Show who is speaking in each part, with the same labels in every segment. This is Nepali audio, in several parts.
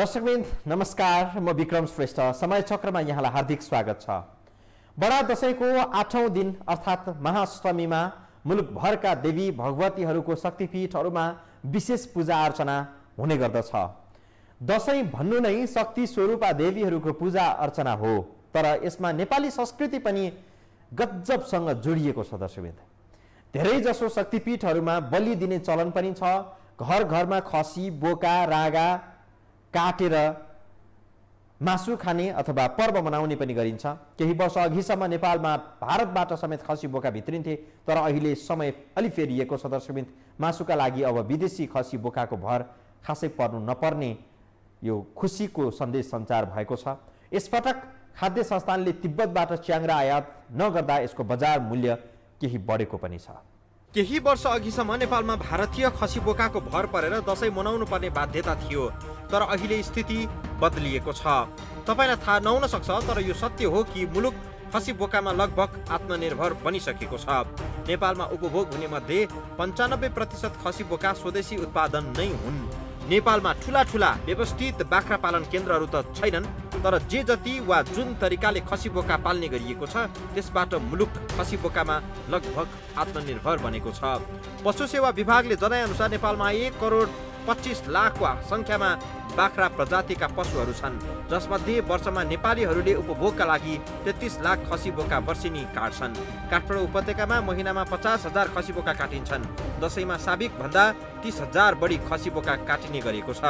Speaker 1: दर्शकवृन्द नमस्कार, म विक्रम श्रेष्ठ। समय चक्रमा यहाँलाई हार्दिक स्वागत छ। बडा दशैंको 8औं दिन अर्थात् महाअष्टमीमा मुलुकभरका देवी भगवतीहरूको शक्तिपीठहरूमा विशेष पूजा अर्चना हुने गर्दछ। दशैं भन्नु नै शक्ति स्वरूपा देवीहरूको पूजा अर्चना हो, तर यसमा नेपाली संस्कृति पनि गजबसँग जोडिएको छ। दर्शकवृन्द, धेरै जसो शक्तिपीठहरूमा बलि दिने चलन पनि छ। घर घरमा खसी, बोका, रागा काटेर मासु खाने अथवा पर्व मनाउने पनि गरिन्छ। केही वर्ष अघिसम्म नेपालमा भारतबाट समेत खसी बोका भित्रिन्थे, तर अहिले समय अलि फेरिएको छ। दर्शकवृन्द, मासुका लागि अब विदेशी खसी बोकाको भर खासै पर्नु नपर्ने यो खुसीको सन्देश सञ्चार भएको छ। यसपटक खाद्य संस्थानले तिब्बतबाट च्याङ्रा आयात नगर्दा यसको बजार मूल्य केही बढेको पनि छ।
Speaker 2: केही वर्ष अघिसम्म नेपालमा भारतीय खसी बोकाको भर परेर दशैं मनाउनु पर्ने बाध्यता थियो, तर अहिले स्थिति बदलिएको छ। तपाईलाई थाहा नहुन सक्छ, तर यो सत्य हो कि मुलुक खसी बोकामा लगभग आत्मनिर्भर बनिसकेको छ। नेपालमा उपभोग हुने मध्ये 95% खसी बोका स्वदेशी उत्पादन नै हुन्। नेपालमा ठूला ठूला व्यवस्थित बाख्रा पालन केन्द्रहरू त छैनन्, तर जे जति वा जुन तरिकाले खसी बोका पाल्ने गरिएको छ त्यसबाट मुलुक खसी बोकामा लगभग आत्मनिर्भर बनेको छ। पशु सेवा विभागले जनाएअनुसार नेपालमा 1,25,00,000 संख्यामा बाख्रा प्रजातिका पशुहरू छन्, जसमध्ये वर्षमा नेपालीहरूले उपभोगका लागि 33 लाख खसी बोका वर्षेनी काट्छन्। काठमाडौँ उपत्यकामा महिनामा 50,000 खसी बोका काटिन्छन्। दशैंमा साबिक भन्दा 30,000 बढी खसी बोका काटिने गरेको छ।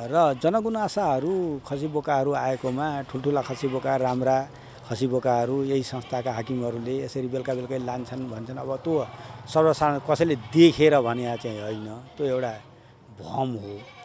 Speaker 3: र जनगुनासाहरू खसी बोकाहरू आएकोमा ठुल्ठुला खसी बोका, राम्रा खसी बोकाहरू यही संस्थाका हाकिमहरूले यसरी बेलुका बेलुकै लान्छन् भन्छन्। अब त्यो सर्वसाधारण कसैले देखेर भने चाहिँ होइन, त्यो एउटा भ्रम हो।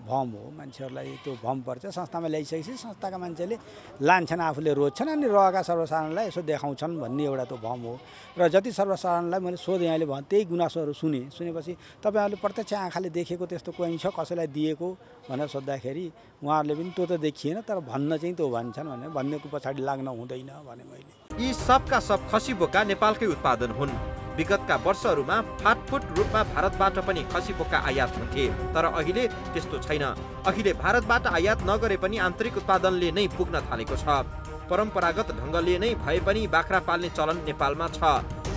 Speaker 3: मान्छेहरूलाई त्यो भ्रम पर्छ। संस्थामा ल्याइसकेपछि संस्थाका मान्छेले लान्छन्, आफूले रोज्छन्, अनि रहेका सर्वसाधारणलाई यसो देखाउँछन् भन्ने एउटा त्यो भ्रम हो। र जति सर्वसाधारणलाई मैले सोधेँ, यहाँले भने त्यही गुनासोहरू सुनेपछि तपाईँहरूले प्रत्यक्ष आँखाले देखेको त्यस्तो कोही छ कसैलाई दिएको भनेर सोद्धाखेरि उहाँहरूले पनि त्यो त देखिएन, तर भन्न चाहिँ त्यो भन्छन् भने भन्नेको पछाडि लाग्न हुँदैन भने मैले।
Speaker 2: यी सबका सब खसी बोका नेपालकै उत्पादन हुन्। विगतका वर्षहरूमा फाटफुट रूपमा भारतबाट पनि खसी बोका आयात हुन्थे, तर अहिले त्यस्तो छैन। अहिले भारतबाट आयात नगरे पनि आन्तरिक उत्पादनले नै पुग्न थालेको छ। परम्परागत ढङ्गले नै भए पनि बाख्रा पाल्ने चलन नेपालमा छ।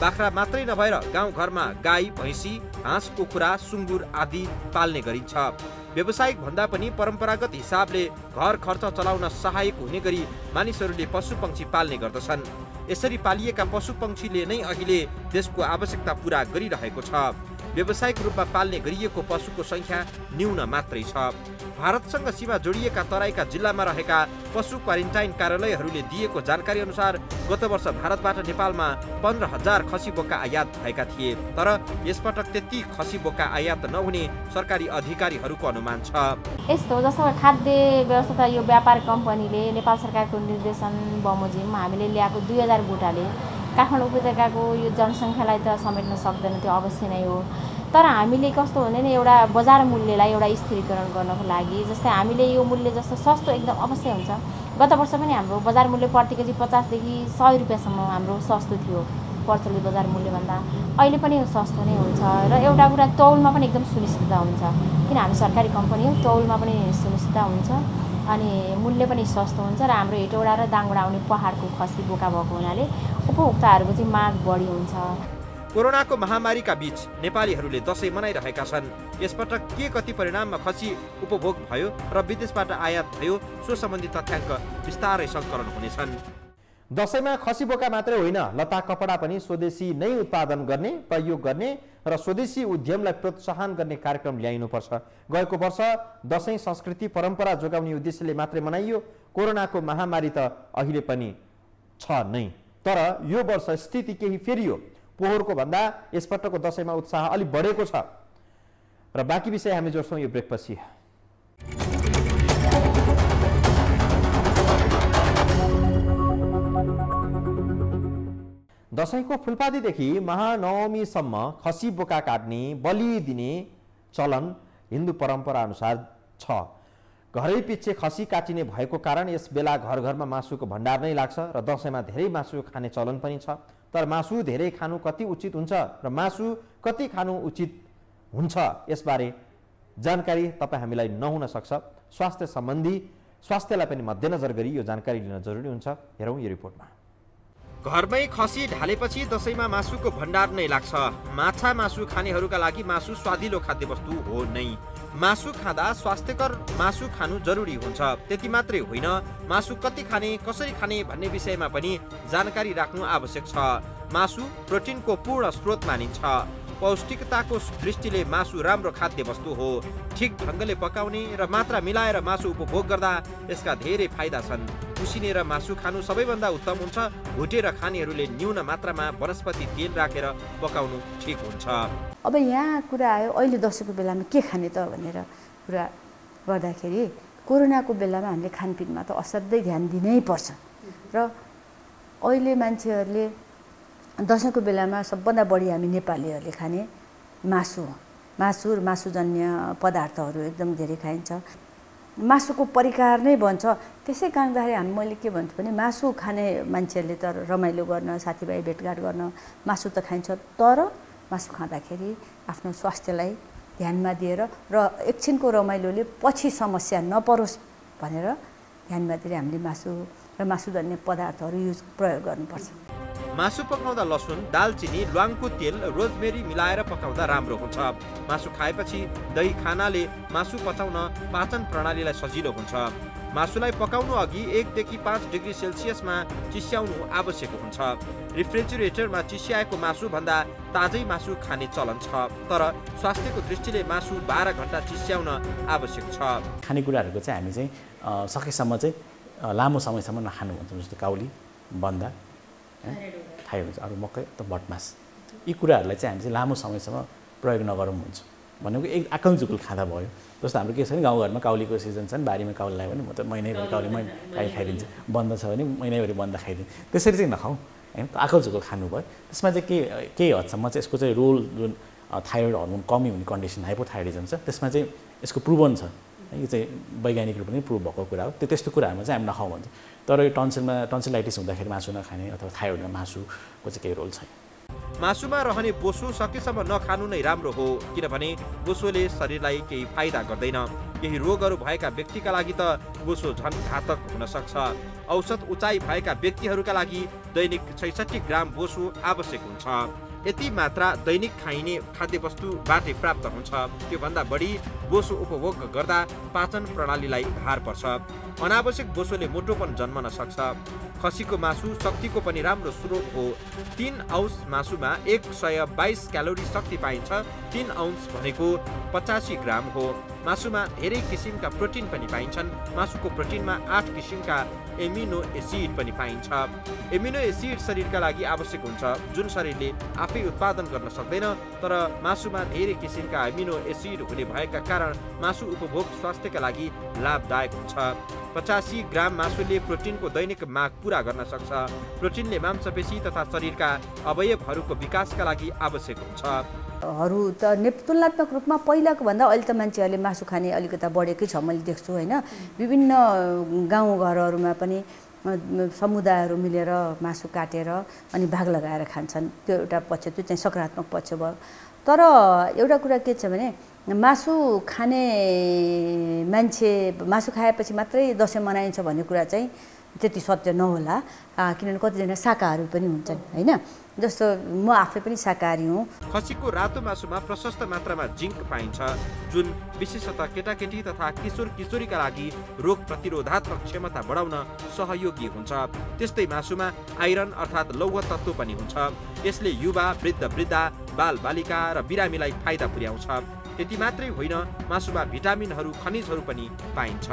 Speaker 2: बाख्रा मात्रै नभएर गाउँघरमा गाई, भैँसी, हाँस, कुखुरा, सुँगुर आदि पाल्ने गरिन्छ। व्यावसायिक भन्दा पनि परम्परागत हिसाबले घर खर्च चलाउन सहायक हुने गरी मानिसहरूले पशु पक्षी पाल्ने गर्दछन्। यसरी पालिएका पशु पक्षीले नै अहिले देशको आवश्यकता पूरा गरिरहेको छ। व्यावसायिक रूपमा पाल्ने गरिएको पशुको संख्या न्यून मात्रै छ। भारतसँग सीमा जोडिएका तराईका जिल्लामा रहेका पशु क्वारेन्टाइन कार्यालयहरूले दिएको जानकारी अनुसार गत वर्ष भारतबाट नेपालमा 15,000 खसी बोका आयात भएका थिए, तर यसपटक त्यति खसी बोका आयात नहुने सरकारी अधिकारीहरूको अनुमान छ।
Speaker 4: यस्तो जस्तो खाद्य व्यवस्था यो व्यापार कम्पनीले नेपाल सरकारको निर्देशन बमोजिम हामीले ल्याएको 2000 बोटाले काठमाडौँ उपत्यकाको यो जनसङ्ख्यालाई त समेट्न सक्दैन, त्यो अवश्य नै हो। तर हामीले कस्तो भने नि एउटा बजार मूल्यलाई एउटा स्थिरीकरण गर्नको लागि, जस्तै हामीले यो मूल्य जस्तो सस्तो एकदम अवश्य हुन्छ। गत वर्ष पनि हाम्रो बजार मूल्य प्रति केजी 50 देखि 100 रुपियाँसम्म हाम्रो सस्तो थियो प्रचलित बजार मूल्यभन्दा। अहिले पनि सस्तो नै हुन्छ र एउटा कुरा तौलमा पनि एकदम सुनिश्चितता हुन्छ, किन हामी सरकारी कम्पनी हो, तौलमा पनि सुनिश्चितता हुन्छ अनि मूल्य पनि सस्तो हुन्छ। र हाम्रो हेटौडा र दाङबाट आउने पहाडको खसी बोका भएको हुनाले उपभोक्ताहरूको चाहिँ माग बढी हुन्छ।
Speaker 2: कोरोनाको महामारीका बीच नेपालीहरूले दशैं मनाइरहेका छन्। यसपटक के कति परिणाममा खसी उपभोग भयो र विदेशबाट आयात भयो, सो सम्बन्धी तथ्याङ्क विस्तारै सङ्कलन हुनेछन्।
Speaker 1: दशैंमा खसी बोका मात्रै होइन, लत्ता कपडा पनि स्वदेशी नै उत्पादन गर्ने, प्रयोग गर्ने र स्वदेशी उद्यमलाई प्रोत्साहन गर्ने कार्यक्रम ल्याइनुपर्छ। गएको वर्ष दशैं संस्कृति परम्परा जोगाउने उद्देश्यले मात्रै मनाइयो। कोरोनाको महामारी त अहिले पनि छ नै, तर यो वर्ष स्थिति केही फेरियो। पोहोरको भन्दा यसपटकको दशैंमा उत्साह अलि बढेको छ। र बाँकी विषय हामी जोड्छौँ यो ब्रेकपछि। दशैंको फुलपातीदेखि महानवमीसम्म खसी बोका काट्ने, बलि दिने चलन हिन्दू परम्परा अनुसार छ। घरै पछि खसी काटिने भएको कारण यस बेला घर घरमा मासुको भण्डार नै लाग्छ र दशैंमा धेरै मासु खाने चलन पनि छ। तर मासु धेरै खानु कति उचित हुन्छ र मासु कति खानु उचित हुन्छ यसबारे जानकारी तपाईँ हामीलाई नहुन सक्छ। स्वास्थ्य सम्बन्धी स्वास्थ्यलाई पनि मध्यनजर गरी यो जानकारी लिन जरुरी हुन्छ। हेरौँ यो रिपोर्टमा।
Speaker 2: घरमै खसी ढालेपछि दशैंमा मासुको भण्डार नै लाग्छ। माछा मासु खानेहरूका लागि मासु स्वादिलो खाद्यवस्तु हो नै। मासु खाँदा स्वास्थ्यकर मासु खानु जरुरी हुन्छ। त्यति मात्रै होइन, मासु कति खाने, कसरी खाने भन्ने विषयमा पनि जानकारी राख्नु आवश्यक छ। मासु प्रोटिनको पूर्ण स्रोत मानिन्छ। पौष्टिकताको दृष्टिले मासु राम्रो खाद्य वस्तु हो। ठिक ढङ्गले पकाउने र मात्रा मिलाएर मासु उपभोग गर्दा यसका धेरै फाइदा छन्। उसिनेर मासु खानु सबैभन्दा उत्तम हुन्छ। भुटेर खानेहरूले न्यून मात्रामा वनस्पति तेल राखेर पकाउनु ठिक हुन्छ।
Speaker 5: अब यहाँ कुरा आयो अहिले दशैंको बेलामा के खाने त भनेर कुरा गर्दाखेरि कोरोनाको बेलामा हामीले खानपिनमा त असाध्यै ध्यान दिनै पर्छ र अहिले मान्छेहरूले दशैंको बेलामा सबभन्दा बढी हामी नेपालीहरूले खाने मासु हो। मासुजन्य पदार्थहरू एकदम धेरै खाइन्छ। मासुको परिकार नै भन्छ। त्यसै कारणदाखेरि मैले के भन्छु भने मासु खाने मान्छेहरूले त रमाइलो गर्न, साथीभाइ भेटघाट गर्न मासु त खाइन्छ, तर मासु खाँदाखेरि आफ्नो स्वास्थ्यलाई ध्यानमा दिएर र एकछिनको रमाइलोले पछि समस्या नपरोस् भनेर ध्यानमा दिएर हामीले मासु र मासुजन्य पदार्थहरू प्रयोग गर्नुपर्छ।
Speaker 2: मासु पकाउँदा लसुन, दालचिनी, ल्वाङको तेल, रोजमेरी मिलाएर पकाउँदा राम्रो हुन्छ। मासु खाएपछि दही खानाले मासु पचाउन पाचन प्रणालीलाई सजिलो हुन्छ। मासुलाई पकाउनु अघि 1 देखि 5 डिग्री सेल्सियसमा चिस्याउनु आवश्यक हुन्छ। रेफ्रिजरेटरमा चिस्याएको मासु भन्दा ताजै मासु खाने चलन छ, तर स्वास्थ्यको दृष्टिले मासु 12 घण्टा चिस्याउन आवश्यक छ।
Speaker 6: खानेकुराहरूको चाहिँ हामी चाहिँ सकेसम्म चाहिँ लामो समयसम्म नखानु भन्छौँ। जस्तो काउली, बन्दा, थाई हुन्छ, अरू मकै त भटमास, यी कुराहरूलाई चाहिँ हामी चाहिँ लामो समयसम्म प्रयोग नगरौँ भन्छौँ। भनेको एक आकलजुकुल खाँदा भयो। जस्तो हाम्रो के छ भने गाउँघरमा काउलीको सिजन छ नि, बारीमा काउली लगायो भने म त महिनैभरि काउली खाइदिन्छु, बन्द छ भने महिनैभरि बन्द खाइदिन्छु। त्यसरी चाहिँ नखाउँ होइन, त्यो आकलजुकुल खानु भयो। त्यसमा चाहिँ केही हदसम्म चाहिँ यसको चाहिँ रोल, जुन थाइरोइड हर्मोन कमी हुने कन्डिसन हाइपोथाइरोइडिजम छ, त्यसमा चाहिँ यसको प्रुभन छ। यो चाहिँ वैज्ञानिक रूपमा पनि प्रुभ भएको कुरा हो। त्यस्तो कुराहरूमा चाहिँ हामी नखाउँ भन्छ। तर यो टन्सिलाइटिस हुँदाखेरि मासु नखाने अथवा थाइरोइडमा मासुको चाहिँ केही रोल छैन।
Speaker 2: मासुमा रहने बोसो सकेसम्म नखानु नै राम्रो हो, किनभने बोसोले शरीरलाई केही फाइदा गर्दैन। केही रोगहरू भएका व्यक्तिका लागि त बोसो झन् घातक हुन सक्छ। औसत उचाइ भएका व्यक्तिहरूका लागि दैनिक 66 ग्राम बोसो आवश्यक हुन्छ। यति मात्रा दैनिक खाइने खाद्यवस्तुबाटै प्राप्त हुन्छ। त्योभन्दा बढी बोसो उपभोग गर्दा पाचन प्रणालीलाई भार पर्छ। अनावश्यक बोसोले मोटोपन जन्मन सक्छ। खसीको मासु शक्तिको पनि राम्रो स्रोत हो। 3 औंस मासुमा 122 क्यालोरी शक्ति पाइन्छ। 3 औंस भनेको 85 ग्राम हो। मासुमा धेरै किसिमका प्रोटिन पनि पाइन्छन्। मासुको प्रोटिनमा 8 किसिमका एमिनो एसिड पनि पाइन्छ। एमिनो एसिड शरीरका लागि आवश्यक हुन्छ, जुन शरीरले आफै उत्पादन गर्न सक्दैन। तर मासुमा धेरै किसिमका एमिनो एसिड हुने भएका कारण मासु उपभोग स्वास्थ्यका लागि लाभदायक हुन्छ। 85 ग्राम मासुले प्रोटिनको दैनिक माग पूरा गर्न सक्छ। प्रोटिनले मांसपेशी तथा शरीरका अवयवहरूको विकासका लागि आवश्यक हुन्छ।
Speaker 5: तुलनात्मक रूपमा पहिलाको भन्दा अहिले त मान्छेहरूले मासु खाने अलिकता बढेकै छ मैले देख्छु होइन। विभिन्न गाउँघरहरूमा पनि समुदायहरू मिलेर मासु काटेर अनि भाग लगाएर खान्छन्। त्यो एउटा पक्ष, त्यो चाहिँ सकारात्मक पक्ष भयो। तर एउटा कुरा के छ भने मासु खाने मान्छे मासु खाएपछि मात्रै दशैं मनाइन्छ भन्ने कुरा चाहिँ त्यति सत्य नहोला। किनभने कतिजना शाकाहारी पनि हुन्छन् होइन। जस्तो म आफै पनि शाकाहारी हुँ।
Speaker 2: खसीको रातो मासुमा प्रशस्त मात्रामा जिंक पाइन्छ, जुन विशेषतः केटाकेटी तथा किशोर किशोरीका लागि रोग प्रतिरोधात्मक क्षमता बढाउन सहयोगी हुन्छ। त्यस्तै मासुमा आइरन अर्थात् लौह तत्त्व पनि हुन्छ। यसले युवा, वृद्ध, बाल बालिका र बिरामीलाई फाइदा पुर्याउँछ। त्यति मात्रै होइन, मासुमा भिटामिनहरू, खनिजहरू पनि पाइन्छ।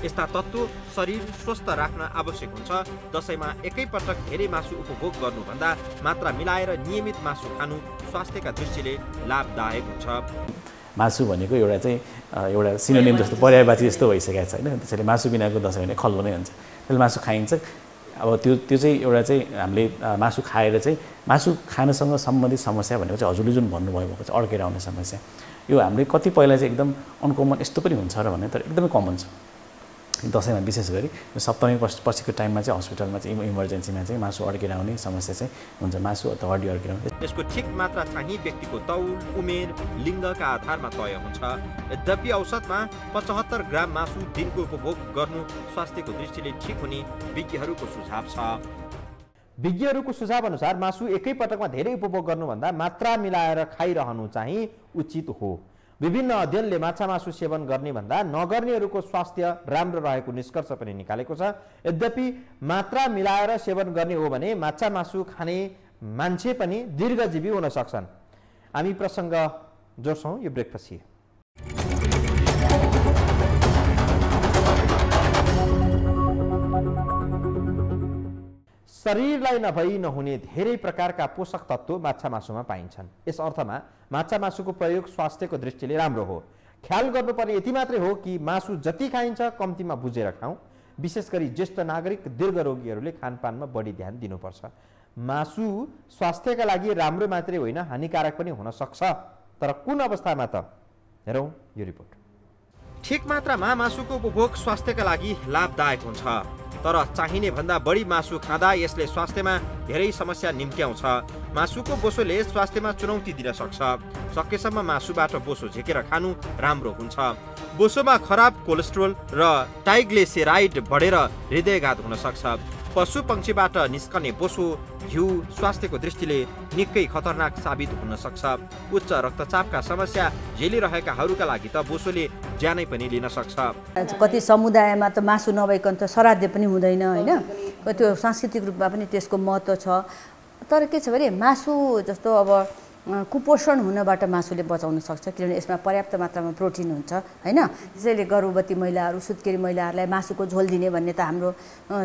Speaker 2: यस्ता तत्त्व शरीर स्वस्थ राख्न आवश्यक हुन्छ। दशैंमा एकैपटक धेरै मासु उपभोग गर्नुभन्दा मात्रा मिलाएर नियमित मासु खानु स्वास्थ्यका दृष्टिले लाभदायक हुन्छ।
Speaker 6: मासु भनेको एउटा चाहिँ एउटा सिनोनिम जस्तो पर्यायवाची जस्तो भइसकेको छ होइन। त्यसैले मासु बिनाको दशैं भने खल्लो नै हुन्छ। त्यसले मासु खाइन्छ। अब त्यो चाहिँ एउटा चाहिँ हामीले मासु खाएर चाहिँ मासु खानसँग सम्बन्धित समस्या भनेको चाहिँ हजुरले जुन भन्नुभयो भएको चाहिँ अड्केर आउने समस्या, यो हामीले कतिपयलाई चाहिँ एकदम अनकमन यस्तो पनि हुन्छ र भने तर एकदमै कमन छ। दसैँमा विशेष गरी सप्तमी पछिको टाइममा चाहिँ हस्पिटलमा चाहिँ इमर्जेन्सीमा चाहिँ मासु अड्केर आउने समस्या चाहिँ हुन्छ, मासु अथवा हड्डी अड्केर आउने।
Speaker 2: यसको ठिक मात्रा चाहिँ व्यक्तिको तौल, उमेर, लिङ्गका आधारमा तय हुन्छ। यद्यपि औसतमा 75 ग्राम मासु दिनको उपभोग गर्नु स्वास्थ्यको दृष्टिले ठिक हुने विज्ञहरूको सुझाव छ।
Speaker 1: विज्ञहरूको सुझाव अनुसार मासु एकैपटकमा धेरै उपभोग गर्नुभन्दा मात्रा मिलाएर खाइरहनु चाहिँ उचित हो। विभिन्न अध्ययनले माछा मासु सेवन गर्ने भन्दा नगर्नेहरूको स्वास्थ्य राम्रो रहेको निष्कर्ष पनि निकालेको छ। यद्यपि मात्रा मिलाएर सेवन गर्ने हो भने माछा मासु खाने मान्छे पनि दीर्घजीवी हुन सक्छन्। हामी प्रसङ्ग जोड्छौँ यो ब्रेकपछि। शरीरलाई नभई नहुने धेरै प्रकारका पोषक तत्त्व माछा मासुमा पाइन्छन्। यस अर्थमा माछा मासुको प्रयोग स्वास्थ्यको दृष्टिले राम्रो हो। ख्याल गर्नुपर्ने यति मात्रै हो कि मासु जति खाइन्छ कम्तीमा बुझेर खाउँ। विशेष गरी ज्येष्ठ नागरिक, दीर्घरोगीहरूले खानपानमा बढी ध्यान दिनुपर्छ। मासु स्वास्थ्यका लागि राम्रो मात्रै होइन, हानिकारक पनि हुन सक्छ। तर कुन अवस्थामा त? हेरौँ यो रिपोर्ट।
Speaker 2: ठिक मात्रामा मासुको उपभोग स्वास्थ्यका लागि लाभदायक हुन्छ, तर चाहिने भन्दा बढी मासु खाँदा यसले स्वास्थ्यमा धेरै समस्या निम्त्याउँछ। मासुको बोसोले स्वास्थ्यमा चुनौती दिन सक्छ। सकेसम्म मासुबाट बोसो झिकेर खानु राम्रो हुन्छ। बोसोमा खराब कोलेस्ट्रोल र ट्राइग्लिसराइड बढेर हृदयघात हुन सक्छ। पशु पक्षीबाट निस्कने बोसो, घिउ स्वास्थ्यको दृष्टिले निकै खतरनाक साबित हुन सक्छ। उच्च रक्तचापका समस्या झेलिरहेकाहरूका लागि त बोसोले ज्यानै पनि लिन सक्छ।
Speaker 5: कति समुदायमा त मासु नभइकन त श्राद्ध पनि हुँदैन होइन, त्यो सांस्कृतिक रूपमा पनि त्यसको महत्त्व छ। तर के छ भने मासु जस्तो अब कुपोषण हुनबाट मासुले बचाउन सक्छ, किनभने यसमा पर्याप्त मात्रामा प्रोटिन हुन्छ होइन। त्यसैले गर्भवती महिलाहरू, सुत्केरी महिलाहरूलाई मासुको झोल दिने भन्ने त हाम्रो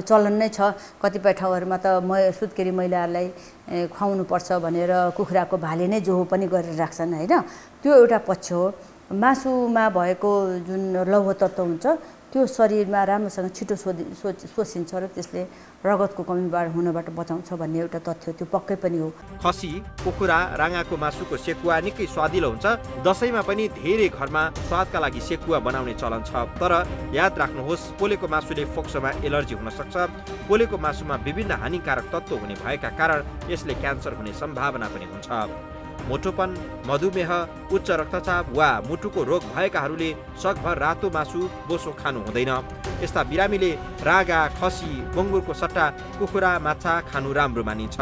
Speaker 5: चलन नै छ। कतिपय ठाउँहरूमा त सुत्केरी महिलाहरूलाई खुवाउनुपर्छ भनेर कुखुराको भाले नै जोहो पनि गरेर राख्छन् होइन। त्यो एउटा पक्ष हो। मासुमा भएको जुन लौह तत्त्व हुन्छ त्यो शरीरमा राम्रोसँग छिटो शोषिन्छ र त्यसले रगतको कमी हुनबाट बचाउँछ भन्ने एउटा तथ्य त्यो पक्कै पनि हो।
Speaker 2: खसी, कुखुरा, राँगाको मासुको सेकुवा निकै स्वादिलो हुन्छ। दसैँमा पनि धेरै घरमा स्वादका लागि सेकुवा बनाउने चलन छ। तर याद राख्नुहोस्, पोलेको मासुले फोक्सोमा एलर्जी हुन सक्छ। पोलेको मासुमा विभिन्न हानिकारक तत्त्व हुने भएका कारण यसले क्यान्सर हुने सम्भावना पनि हुन्छ। मोटोपन, मधुमेह, उच्च रक्तचाप वा मुटुको रोग भएकाहरूले सकभर रातो मासु बोसो खानु हुँदैन। यस्ता बिरामीले रागा, खसी, बङ्गुरको सट्टा कुखुरा, माछा खानु राम्रो मानिन्छ।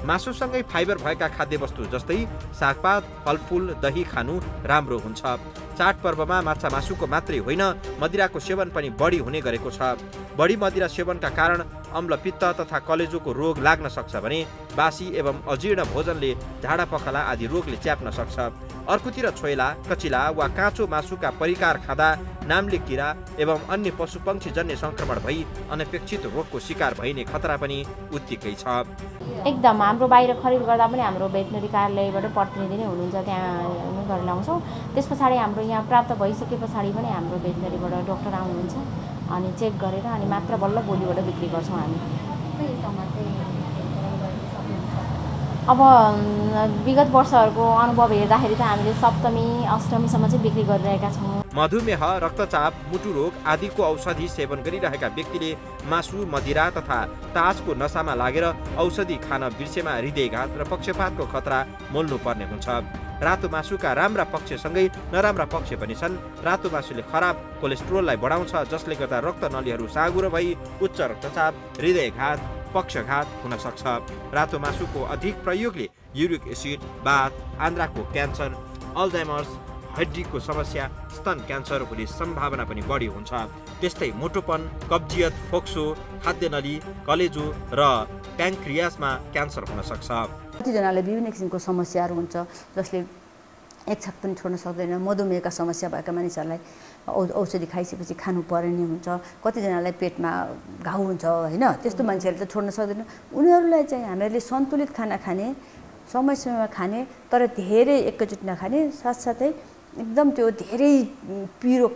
Speaker 2: मासुसँगै फाइबर भएका खाद्यवस्तु जस्तै सागपात, फलफुल, दही खानु राम्रो हुन्छ। चाडपर्वमा माछा मासुको मात्रै होइन, मदिराको सेवन पनि बढी हुने गरेको छ। बढी मदिरा सेवनका कारण अम्लपित्त तथा कलेजोको रोग लाग्न सक्छ भने बासी एवं अजीर्ण भोजनले झाडा पखाला आदि रोगले च्याप्न सक्छ। अर्कोतिर छोइला, कचिला वा काँचो मासुका परिकार खाँदा नाम्ले किरा एवं अन्य पशुपक्षी जन्य संक्रमण भई अनपेक्षित रोगको शिकार भइने खतरा पनि उत्तिकै छ।
Speaker 4: एकदम हाम्रो बाहिर खरिद गर्दा पनि हाम्रो भेटनरी कार्यालयबाट प्रतिनिधि नै हुनुहुन्छ, त्यहाँ गरेर ल्याउँछौँ। त्यस पछाडि हाम्रो यहाँ प्राप्त भइसके पछाडि पनि हाम्रो भेटनरीबाट डक्टर आउनुहुन्छ अनि चेक गरेर अनि मात्र बल्ल भोलिबाट बिक्री गर्छौँ हामी। अब विगत वर्षहरूको अनुभव हेर्दाखेरि त हामीले सप्तमी, अष्टमीसम्म चाहिँ बिक्री गरिरहेका छौँ।
Speaker 2: मधुमेह, रक्तचाप, मुटु रोग आदिको औषधि सेवन गरिरहेका व्यक्तिले मासु, मदिरा तथा तासको नसामा लागेर औषधि खान बिर्सेमा हृदयघात र पक्षपातको खतरा मोल्नुपर्ने हुन्छ। रातो मासुका राम्रा पक्षसँगै नराम्रा पक्ष पनि छन्। रातो मासुले खराब कोलेस्ट्रोललाई बढाउँछ, जसले गर्दा रक्त नलीहरू साँगुरो भई उच्च रक्तचाप, हृदयघात, पक्षघात हुन सक्छ। रातो मासुको अधिक प्रयोगले युरिक एसिड, बाथ, आन्द्राको क्यान्सर, अल्जाइमर्स, हड्डीको समस्या, स्तन क्यान्सर हुने सम्भावना पनि बढी हुन्छ। त्यस्तै मोटोपन, कब्जियत, फोक्सो, खाद्य नली, कलेजो र प्याङ्क्रियासमा क्यान्सर हुन सक्छ।
Speaker 5: कतिजनालाई विभिन्न किसिमको समस्याहरू हुन्छ जसले एक छाक पनि छोड्न सक्दैन। मधुमेहका समस्या भएका मानिसहरूलाई औषधि खाइसकेपछि खानु पर्ने हुन्छ। कतिजनालाई पेटमा घाउ हुन्छ होइन, त्यस्तो मान्छेहरूले त छोड्न सक्दैन। उनीहरूलाई चाहिँ हामीहरूले सन्तुलित खाना खाने, समय समयमा खाने, तर धेरै एकैचोटि नखाने, साथसाथै एकदम त्यो धेरै पिरो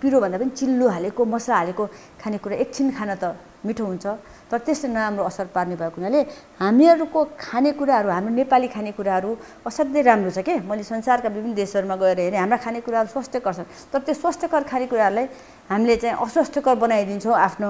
Speaker 5: पिरो भन्दा पनि चिल्लो हालेको मसला हालेको खानेकुरा एकछिन खान त मिठो हुन्छ तर त्यसले नराम्रो असर पार्ने भएको हुनाले हामीहरूको खानेकुराहरू हाम्रो नेपाली खानेकुराहरू असाध्यै राम्रो छ के मैले संसारका विभिन्न देशहरूमा गएर हेरेँ हाम्रा खानेकुराहरू स्वस्थकर छन् तर त्यो स्वस्थकर खानेकुराहरूलाई हामीले चाहिँ अस्वास्थ्यकर बनाइदिन्छौँ आफ्नो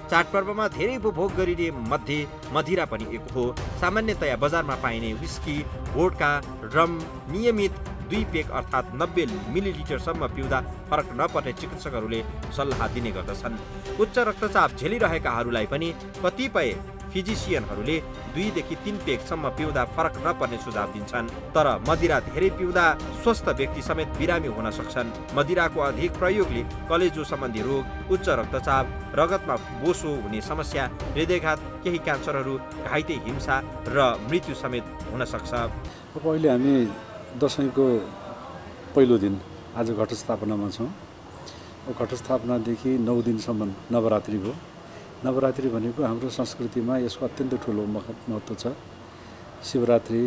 Speaker 2: चाडपर्वमा धेरै उपभोग गरिने मध्ये मदिरा पनि एक हो। सामान्यतया बजारमा पाइने विस्की, वोडका, रम नियमित 2 पेग अर्थात् 90 मिलिलिटरसम्म पिउँदा फरक नपर्ने चिकित्सकहरूले सल्लाह दिने गर्दछन्। उच्च रक्तचाप झेलिरहेकाहरूलाई पनि कतिपय फिजिसियनहरूले 2 देखि 3 पेगसम्म पिउँदा फरक नपर्ने सुझाव दिन्छन्। तर मदिरा धेरै पिउँदा स्वस्थ व्यक्ति समेत बिरामी हुन सक्छन्। मदिराको अधिक प्रयोगले कलेजो सम्बन्धी रोग, उच्च रक्तचाप, रगतमा बोसो हुने समस्या, हृदयघात, केही क्यान्सरहरू, घाइते हिंसा र मृत्यु समेत हुन सक्छ।
Speaker 7: अब अहिले हामी दसैँको पहिलो दिन आज घटस्थापनामा छौँ। घटस्थापनादेखि 9 दिनसम्म नवरात्रि हो। नवरात्रि भनेको हाम्रो संस्कृतिमा यसको अत्यन्त ठुलो महत्त्व छ। शिवरात्रि,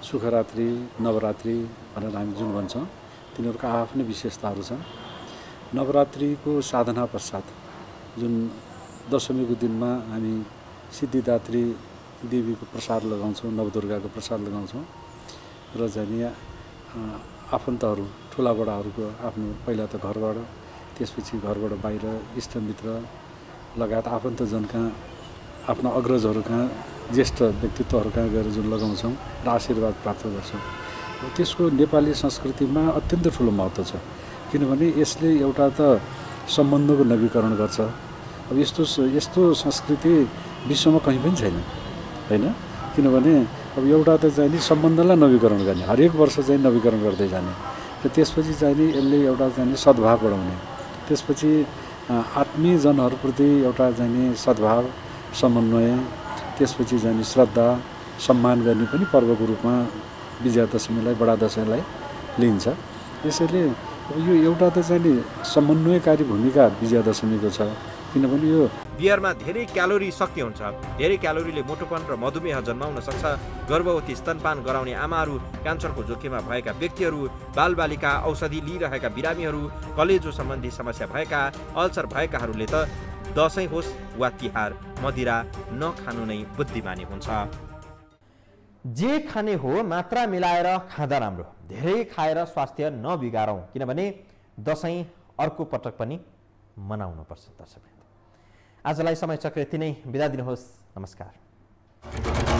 Speaker 7: सुखरात्रि, नवरात्रि भनेर हामी जुन भन्छौँ तिनीहरूका आफ्नै विशेषताहरू छन्। नवरात्रिको साधना पश्चात जुन दशमीको दिनमा हामी सिद्धिदात्री देवीको प्रसाद लगाउँछौँ, नवदुर्गाको प्रसाद लगाउँछौँ र जाने आफन्तहरू ठुलाबडाहरूको आफ्नो पहिला त घरबाट त्यसपछि घरबाट बाहिर इष्टमित्र लगायत आफन्तजन कहाँ आफ्ना अग्रजहरू कहाँ ज्येष्ठ व्यक्तित्वहरू कहाँ गएर जुन लगाउँछौँ र आशीर्वाद प्राप्त गर्छौँ त्यसको नेपाली संस्कृतिमा अत्यन्त ठुलो महत्त्व छ। किनभने यसले एउटा त सम्बन्धको नवीकरण गर्छ। अब यस्तो संस्कृति विश्वमा कहीँ पनि छैन होइन। किनभने अब एउटा त चाहिँ नि सम्बन्धलाई नवीकरण गर्ने, हरेक वर्ष चाहिँ नवीकरण गर्दै जाने र त्यसपछि चाहिँ नि यसले एउटा चाहिँ नि सद्भाव बढाउने, त्यसपछि आत्मीयजनहरूप्रति एउटा चाहिँ नि सद्भाव, समन्वय, त्यसपछि चाहिँ नि श्रद्धा, सम्मान गर्ने पनि पर्वको रूपमा विजयादशमीलाई, बडा दशैँलाई लिइन्छ। यसैले अब यो एउटा त चाहिँ नि समन्वयकारी भूमिका विजयादशमीको छ। किनभने यो
Speaker 2: बियरमा धेरै क्यालोरी शक्ति हुन्छ। धेरै क्यालोरीले मोटोपन र मधुमेह जन्माउन सक्छ। गर्भवती, स्तनपान गराउने आमाहरू, क्यान्सरको जोखिममा भएका व्यक्तिहरू, बालबालिका, औषधि लिइरहेका बिरामीहरू, कलेजो सम्बन्धी समस्या भएका, अल्सर भएकाहरूले त दसैँ होस् वा तिहार मदिरा नखानु नै बुद्धिमानी हुन्छ।
Speaker 1: जे खाने हो मात्रा मिलाएर खाँदा राम्रो। धेरै खाएर स्वास्थ्य नबिगारौँ किनभने दसैँ अर्को पटक पनि मनाउनुपर्छ। दर्शक आजलाई समय चक्र यति नै, बिदा दिनुहोस्। नमस्कार।